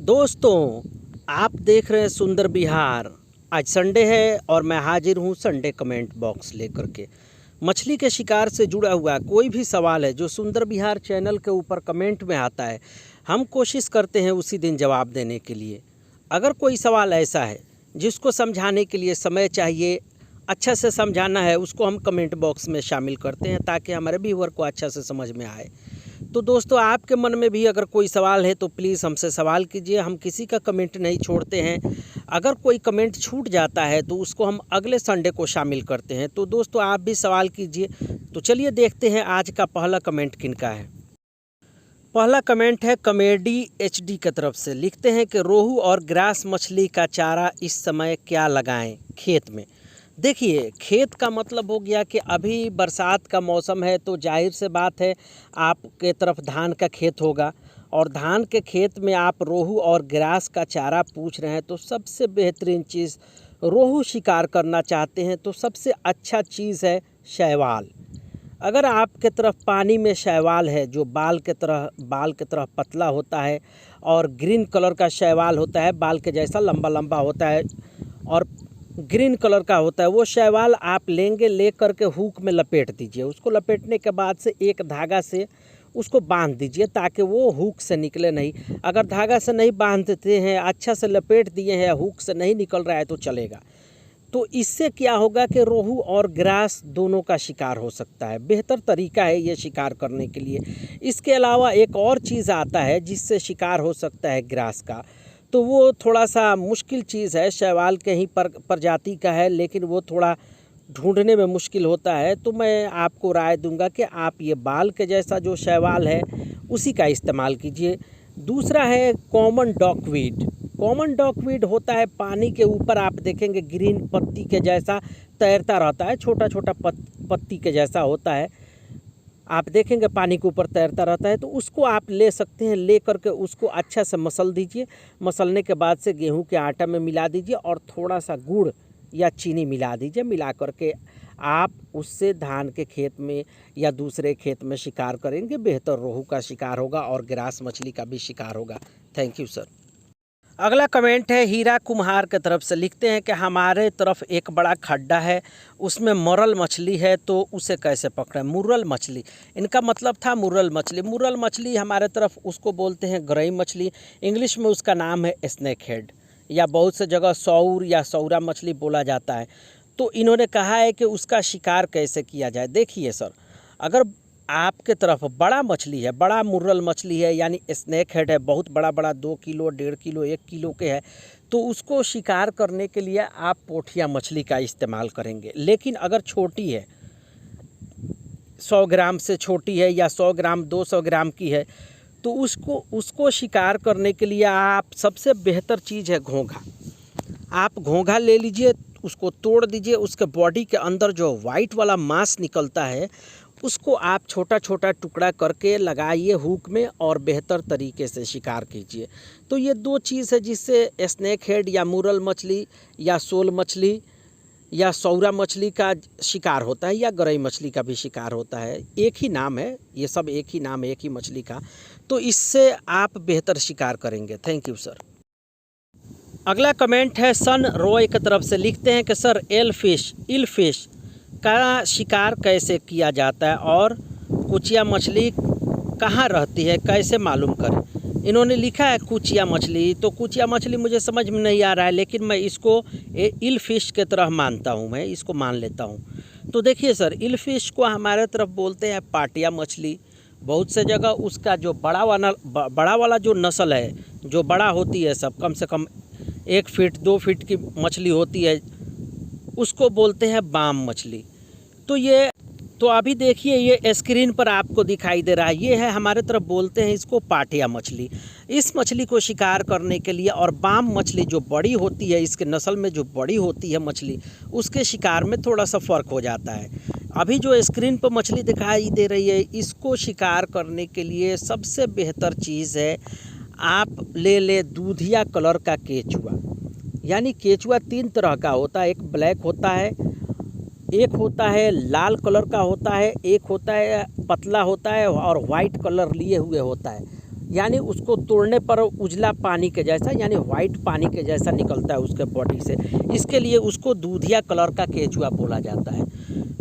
दोस्तों, आप देख रहे हैं सुंदर बिहार। आज संडे है और मैं हाजिर हूँ संडे कमेंट बॉक्स लेकर के। मछली के शिकार से जुड़ा हुआ कोई भी सवाल है जो सुंदर बिहार चैनल के ऊपर कमेंट में आता है, हम कोशिश करते हैं उसी दिन जवाब देने के लिए। अगर कोई सवाल ऐसा है जिसको समझाने के लिए समय चाहिए, अच्छा से समझाना है, उसको हम कमेंट बॉक्स में शामिल करते हैं ताकि हमारे व्यूअर को अच्छा से समझ में आए। तो दोस्तों, आपके मन में भी अगर कोई सवाल है तो प्लीज़ हमसे सवाल कीजिए। हम किसी का कमेंट नहीं छोड़ते हैं। अगर कोई कमेंट छूट जाता है तो उसको हम अगले संडे को शामिल करते हैं। तो दोस्तों, आप भी सवाल कीजिए। तो चलिए देखते हैं आज का पहला कमेंट किनका है। पहला कमेंट है कॉमेडी HD की तरफ से। लिखते हैं कि रोहू और ग्रास मछली का चारा इस समय क्या लगाएं खेत में। देखिए, खेत का मतलब हो गया कि अभी बरसात का मौसम है, तो जाहिर से बात है आपके तरफ धान का खेत होगा और धान के खेत में आप रोहू और ग्रास का चारा पूछ रहे हैं। तो सबसे बेहतरीन चीज़, रोहू शिकार करना चाहते हैं तो सबसे अच्छा चीज़ है शैवाल। अगर आपके तरफ पानी में शैवाल है जो बाल के तरह पतला होता है और ग्रीन कलर का शैवाल होता है, बाल के जैसा लंबा लंबा होता है और ग्रीन कलर का होता है, वो शैवाल आप लेंगे, ले करके हुक में लपेट दीजिए। उसको लपेटने के बाद से एक धागा से उसको बांध दीजिए ताकि वो हुक से निकले नहीं। अगर धागा से नहीं बांधते हैं, अच्छा से लपेट दिए हैं, हुक से नहीं निकल रहा है तो चलेगा। तो इससे क्या होगा कि रोहू और ग्रास दोनों का शिकार हो सकता है। बेहतर तरीका है ये शिकार करने के लिए। इसके अलावा एक और चीज़ आता है जिससे शिकार हो सकता है ग्रास का, तो वो थोड़ा सा मुश्किल चीज़ है। शैवाल के ही प्रजाति का है, लेकिन वो थोड़ा ढूंढने में मुश्किल होता है। तो मैं आपको राय दूंगा कि आप ये बाल के जैसा जो शैवाल है उसी का इस्तेमाल कीजिए। दूसरा है कॉमन डॉकवीड। कॉमन डॉकवीड होता है पानी के ऊपर, आप देखेंगे ग्रीन पत्ती के जैसा तैरता रहता है, छोटा छोटा पत्ती के जैसा होता है, आप देखेंगे पानी के ऊपर तैरता रहता है। तो उसको आप ले सकते हैं। ले करके उसको अच्छा से मसल दीजिए। मसलने के बाद से गेहूं के आटा में मिला दीजिए और थोड़ा सा गुड़ या चीनी मिला दीजिए। मिला करके आप उससे धान के खेत में या दूसरे खेत में शिकार करेंगे। बेहतर रोहू का शिकार होगा और ग्रास मछली का भी शिकार होगा। Thank you sir. अगला कमेंट है हीरा कुम्हार की तरफ से। लिखते हैं कि हमारे तरफ एक बड़ा खड्डा है, उसमें मरल मछली है, तो उसे कैसे पकड़ें। मुर्रल मछली, इनका मतलब था मुर्रल मछली। मुर्रल मछली हमारे तरफ उसको बोलते हैं गरई मछली। इंग्लिश में उसका नाम है स्नेक हेड, या बहुत से जगह सौर या सौरा मछली बोला जाता है। तो इन्होंने कहा है कि उसका शिकार कैसे किया जाए। देखिए सर, अगर आपके तरफ बड़ा मछली है, बड़ा मुर्रल मछली है, यानी स्नेक हेड है, बहुत बड़ा बड़ा 2 किलो 1.5 किलो 1 किलो के है, तो उसको शिकार करने के लिए आप पोठिया मछली का इस्तेमाल करेंगे। लेकिन अगर छोटी है, 100 ग्राम से छोटी है या 100 ग्राम 200 ग्राम की है, तो उसको शिकार करने के लिए आप सबसे बेहतर चीज़ है घोंघा। आप घोंघा ले लीजिए, उसको तोड़ दीजिए, उसके बॉडी के अंदर जो वाइट वाला मांस निकलता है उसको आप छोटा छोटा टुकड़ा करके लगाइए हुक में और बेहतर तरीके से शिकार कीजिए। तो ये 2 चीज़ है जिससे स्नेक हेड या मुर्रल मछली या सोल मछली या सौरा मछली का शिकार होता है, या गरई मछली का भी शिकार होता है। एक ही नाम है, ये सब एक ही नाम है एक ही मछली का। तो इससे आप बेहतर शिकार करेंगे। Thank you sir. अगला कमेंट है सन रॉय की तरफ से। लिखते हैं कि सर इल फिश का शिकार कैसे किया जाता है और कुचिया मछली कहाँ रहती है, कैसे मालूम करें। इन्होंने लिखा है कुचिया मछली, तो कुचिया मछली मुझे समझ में नहीं आ रहा है, लेकिन मैं इसको इल फिश के तरह मानता हूँ, मैं इसको मान लेता हूँ। तो देखिए सर, इल फिश को हमारे तरफ बोलते हैं पाटिया मछली। बहुत से जगह उसका जो बड़ा वाला जो नस्ल है, जो बड़ा होती है, सब कम से कम 1 फीट 2 फीट की मछली होती है, उसको बोलते हैं बाम मछली। तो अभी देखिए ये स्क्रीन पर आपको दिखाई दे रहा है, ये है हमारे तरफ बोलते हैं इसको पाटिया मछली। इस मछली को शिकार करने के लिए, और बाम मछली जो बड़ी होती है, इसके नस्ल में जो बड़ी होती है मछली, उसके शिकार में थोड़ा सा फ़र्क हो जाता है। अभी जो स्क्रीन पर मछली दिखाई दे रही है, इसको शिकार करने के लिए सबसे बेहतर चीज़ है, आप ले दूधिया कलर का केचुआ। यानी केचुआ 3 तरह का होता है, एक ब्लैक होता है, एक होता है लाल कलर का होता है, एक होता है पतला होता है और वाइट कलर लिए हुए होता है। यानी उसको तोड़ने पर उजला पानी के जैसा यानी वाइट पानी के जैसा निकलता है उसके बॉडी से। इसके लिए उसको दूधिया कलर का केचुआ बोला जाता है।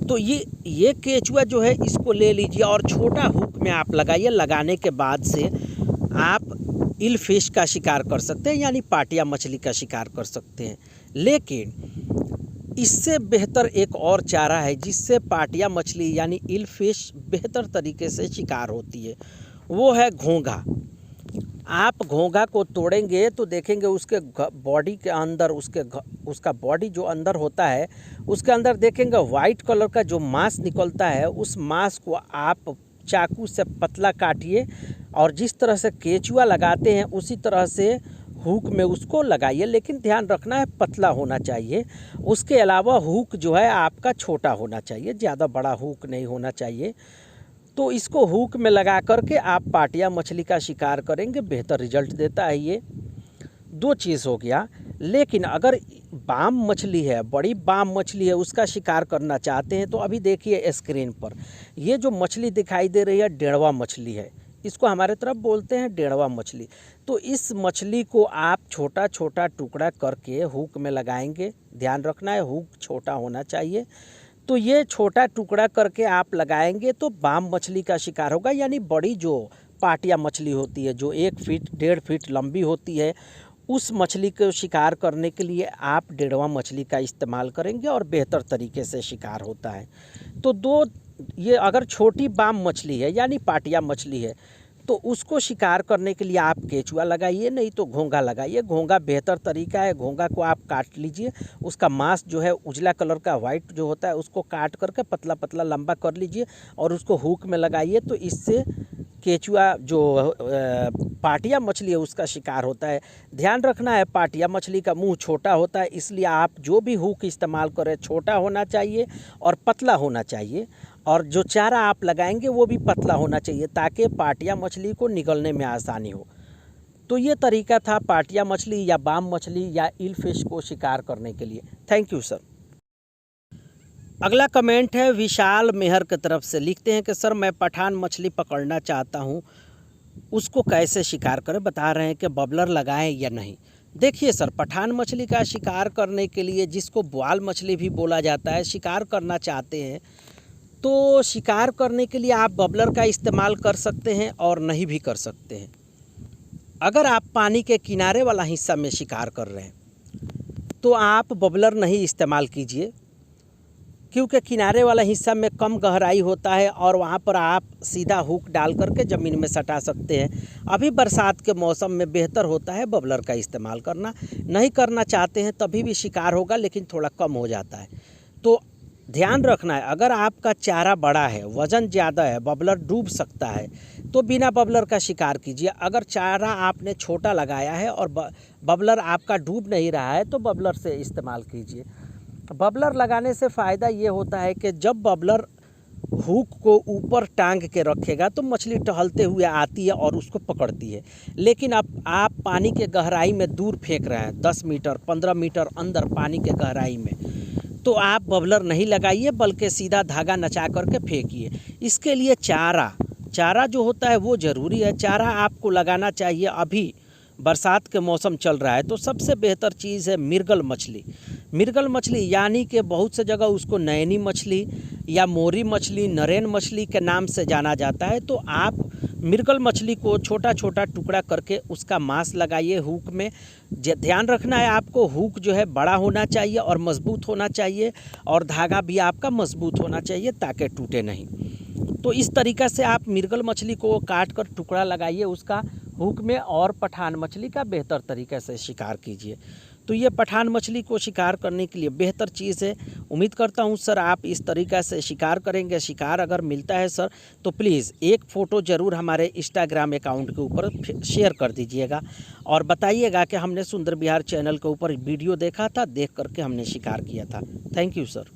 तो ये केचुआ जो है इसको ले लीजिए और छोटा हुक में आप लगाइए। लगाने के बाद से आप इल फिश का शिकार कर सकते हैं यानी पाटिया मछली का शिकार कर सकते हैं। लेकिन इससे बेहतर एक और चारा है जिससे पाटिया मछली यानी इल फिश बेहतर तरीके से शिकार होती है, वो है घोंघा। आप घोंघा को तोड़ेंगे तो देखेंगे उसके बॉडी के अंदर उसका बॉडी जो अंदर होता है उसके अंदर देखेंगे वाइट कलर का जो मांस निकलता है। उस मांस को आप चाकू से पतला काटिए और जिस तरह से केचुआ लगाते हैं उसी तरह से हुक में उसको लगाइए, लेकिन ध्यान रखना है पतला होना चाहिए। उसके अलावा हुक जो है आपका छोटा होना चाहिए, ज़्यादा बड़ा हुक नहीं होना चाहिए। तो इसको हुक में लगा करके आप पाटिया मछली का शिकार करेंगे, बेहतर रिजल्ट देता है ये। दो चीज़ हो गया। लेकिन अगर बाम मछली है, बड़ी बाम मछली है, उसका शिकार करना चाहते हैं तो अभी देखिए स्क्रीन पर ये जो मछली दिखाई दे रही है डेढ़वा मछली है। इसको हमारे तरफ बोलते हैं डेढ़वा मछली। तो इस मछली को आप छोटा छोटा टुकड़ा करके हुक में लगाएंगे। ध्यान रखना है हुक छोटा होना चाहिए। तो ये छोटा टुकड़ा करके आप लगाएंगे तो बाम मछली का शिकार होगा, यानी बड़ी जो पाटिया मछली होती है जो 1 फीट 1.5 फीट लंबी होती है, उस मछली को शिकार करने के लिए आप डेढ़वा मछली का इस्तेमाल करेंगे और बेहतर तरीके से शिकार होता है। तो ये अगर छोटी बाम मछली है यानी पाटिया मछली है तो उसको शिकार करने के लिए आप केचुआ लगाइए, नहीं तो घोंघा लगाइए। घोंघा बेहतर तरीका है। घोंघा को आप काट लीजिए, उसका मांस जो है उजला कलर का वाइट जो होता है उसको काट करके पतला पतला लंबा कर लीजिए और उसको हुक में लगाइए। तो इससे केचुआ जो पाटिया मछली है उसका शिकार होता है। ध्यान रखना है पाटिया मछली का मुंह छोटा होता है, इसलिए आप जो भी हुक इस्तेमाल करें छोटा होना चाहिए और पतला होना चाहिए, और जो चारा आप लगाएंगे वो भी पतला होना चाहिए ताकि पाटिया मछली को निगलने में आसानी हो। तो ये तरीका था पाटिया मछली या बाम मछली या इल फिश को शिकार करने के लिए। Thank you sir. अगला कमेंट है विशाल मेहर की तरफ से। लिखते हैं कि सर मैं पठान मछली पकड़ना चाहता हूँ, उसको कैसे शिकार करें, बता रहे हैं कि बबलर लगाएं या नहीं। देखिए सर, पठान मछली का शिकार करने के लिए, जिसको बुआल मछली भी बोला जाता है, शिकार करना चाहते हैं तो शिकार करने के लिए आप बबलर का इस्तेमाल कर सकते हैं और नहीं भी कर सकते हैं। अगर आप पानी के किनारे वाला हिस्सा में शिकार कर रहे हैं तो आप बबलर नहीं इस्तेमाल कीजिए, क्योंकि किनारे वाला हिस्सा में कम गहराई होता है और वहाँ पर आप सीधा हुक डाल करके ज़मीन में सटा सकते हैं। अभी बरसात के मौसम में बेहतर होता है बबलर का इस्तेमाल करना। नहीं करना चाहते हैं तभी भी शिकार होगा, लेकिन थोड़ा कम हो जाता है। तो ध्यान रखना है, अगर आपका चारा बड़ा है, वज़न ज़्यादा है, बबलर डूब सकता है, तो बिना बबलर का शिकार कीजिए। अगर चारा आपने छोटा लगाया है और बबलर आपका डूब नहीं रहा है तो बबलर से इस्तेमाल कीजिए। बबलर लगाने से फ़ायदा ये होता है कि जब बबलर हुक को ऊपर टांग के रखेगा तो मछली टहलते हुए आती है और उसको पकड़ती है। लेकिन अब आप पानी के गहराई में दूर फेंक रहे हैं, 10 मीटर 15 मीटर अंदर पानी के गहराई में, तो आप बबलर नहीं लगाइए, बल्कि सीधा धागा नचा करके फेंकिए। इसके लिए चारा जो होता है वो ज़रूरी है। चारा आपको लगाना चाहिए। अभी बरसात के मौसम चल रहा है तो सबसे बेहतर चीज़ है मिर्गल मछली। मिर्गल मछली यानी कि बहुत से जगह उसको नैनी मछली या मोरी मछली, नरेन मछली के नाम से जाना जाता है। तो आप मिर्गल मछली को छोटा छोटा टुकड़ा करके उसका मांस लगाइए हुक में। ध्यान रखना है आपको, हुक जो है बड़ा होना चाहिए और मजबूत होना चाहिए, और धागा भी आपका मजबूत होना चाहिए ताकि टूटे नहीं। तो इस तरीक़ा से आप मिर्गल मछली को काट कर टुकड़ा लगाइए उसका हुक में, और पठान मछली का बेहतर तरीके से शिकार कीजिए। तो ये पठान मछली को शिकार करने के लिए बेहतर चीज़ है। उम्मीद करता हूँ सर आप इस तरीक़े से शिकार करेंगे। शिकार अगर मिलता है सर तो प्लीज़ एक फ़ोटो ज़रूर हमारे इंस्टाग्राम अकाउंट के ऊपर शेयर कर दीजिएगा और बताइएगा कि हमने सुंदर बिहार चैनल के ऊपर वीडियो देखा था, देख करके हमने शिकार किया था। Thank you sir.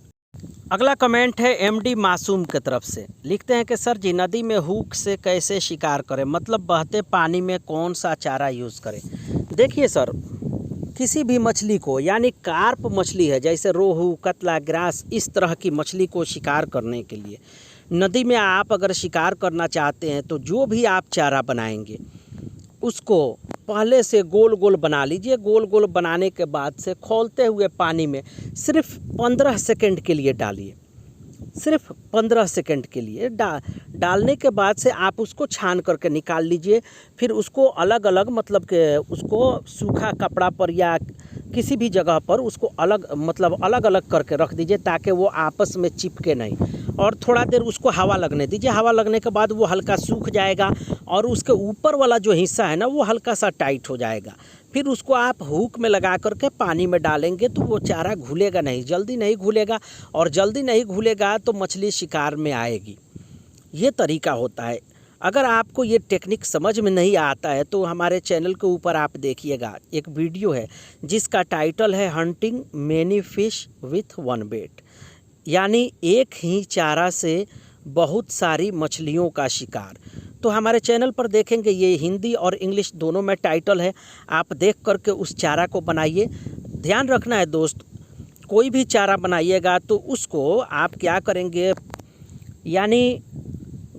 अगला कमेंट है एमडी मासूम की तरफ से। लिखते हैं कि सर जी नदी में हुक से कैसे शिकार करें, मतलब बहते पानी में कौन सा चारा यूज़ करें। देखिए सर, किसी भी मछली को, यानी कार्प मछली है जैसे रोहू, कतला, ग्रास, इस तरह की मछली को शिकार करने के लिए नदी में आप अगर शिकार करना चाहते हैं तो जो भी आप चारा बनाएंगे उसको पहले से गोल गोल बना लीजिए। गोल गोल बनाने के बाद से खौलते हुए पानी में सिर्फ 15 सेकंड के लिए डालिए। सिर्फ 15 सेकंड के लिए डालने के बाद से आप उसको छान करके निकाल लीजिए। फिर उसको अलग अलग मतलब कि उसको सूखा कपड़ा पर या किसी भी जगह पर उसको अलग अलग करके रख दीजिए, ताकि वो आपस में चिपके नहीं। और थोड़ा देर उसको हवा लगने दीजिए। हवा लगने के बाद वो हल्का सूख जाएगा और उसके ऊपर वाला जो हिस्सा है ना, वो हल्का सा टाइट हो जाएगा। फिर उसको आप हुक में लगा करके पानी में डालेंगे तो वो चारा घुलेगा नहीं, जल्दी नहीं घुलेगा। और जल्दी नहीं घुलेगा तो मछली शिकार में आएगी। ये तरीका होता है। अगर आपको ये टेक्निक समझ में नहीं आता है तो हमारे चैनल के ऊपर आप देखिएगा, एक वीडियो है जिसका टाइटल है hunting many fish with one bait, यानी एक ही चारा से बहुत सारी मछलियों का शिकार। तो हमारे चैनल पर देखेंगे, ये हिंदी और इंग्लिश दोनों में टाइटल है। आप देख करके उस चारा को बनाइए। ध्यान रखना है दोस्त, कोई भी चारा बनाइएगा तो उसको आप क्या करेंगे, यानी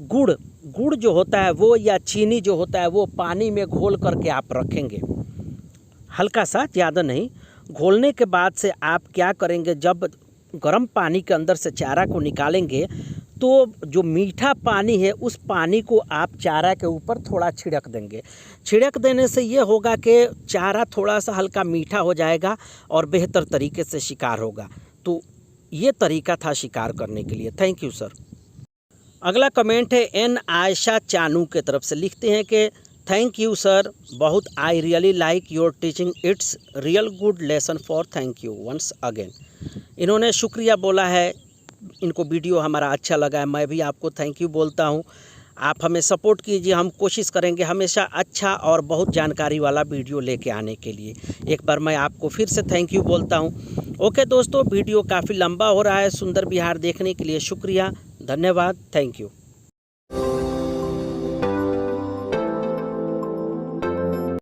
गुड़ जो होता है वो, या चीनी जो होता है वो पानी में घोल करके आप रखेंगे, हल्का सा, ज़्यादा नहीं। घोलने के बाद से आप क्या करेंगे, जब गर्म पानी के अंदर से चारा को निकालेंगे तो जो मीठा पानी है उस पानी को आप चारा के ऊपर थोड़ा छिड़क देंगे। छिड़क देने से ये होगा कि चारा थोड़ा सा हल्का मीठा हो जाएगा और बेहतर तरीके से शिकार होगा। तो ये तरीका था शिकार करने के लिए। Thank you sir. अगला कमेंट है एन आयशा चानू के तरफ से, लिखते हैं कि थैंक यू सर, बहुत I really like your teaching, it's real good lesson for, thank you once again. इन्होंने शुक्रिया बोला है, इनको वीडियो हमारा अच्छा लगा है। मैं भी आपको थैंक यू बोलता हूँ। आप हमें सपोर्ट कीजिए, हम कोशिश करेंगे हमेशा अच्छा और बहुत जानकारी वाला वीडियो लेके आने के लिए। एक बार मैं आपको फिर से थैंक यू बोलता हूँ। ओके दोस्तों, वीडियो काफ़ी लंबा हो रहा है। सुंदर बिहार देखने के लिए शुक्रिया, धन्यवाद, थैंक यू।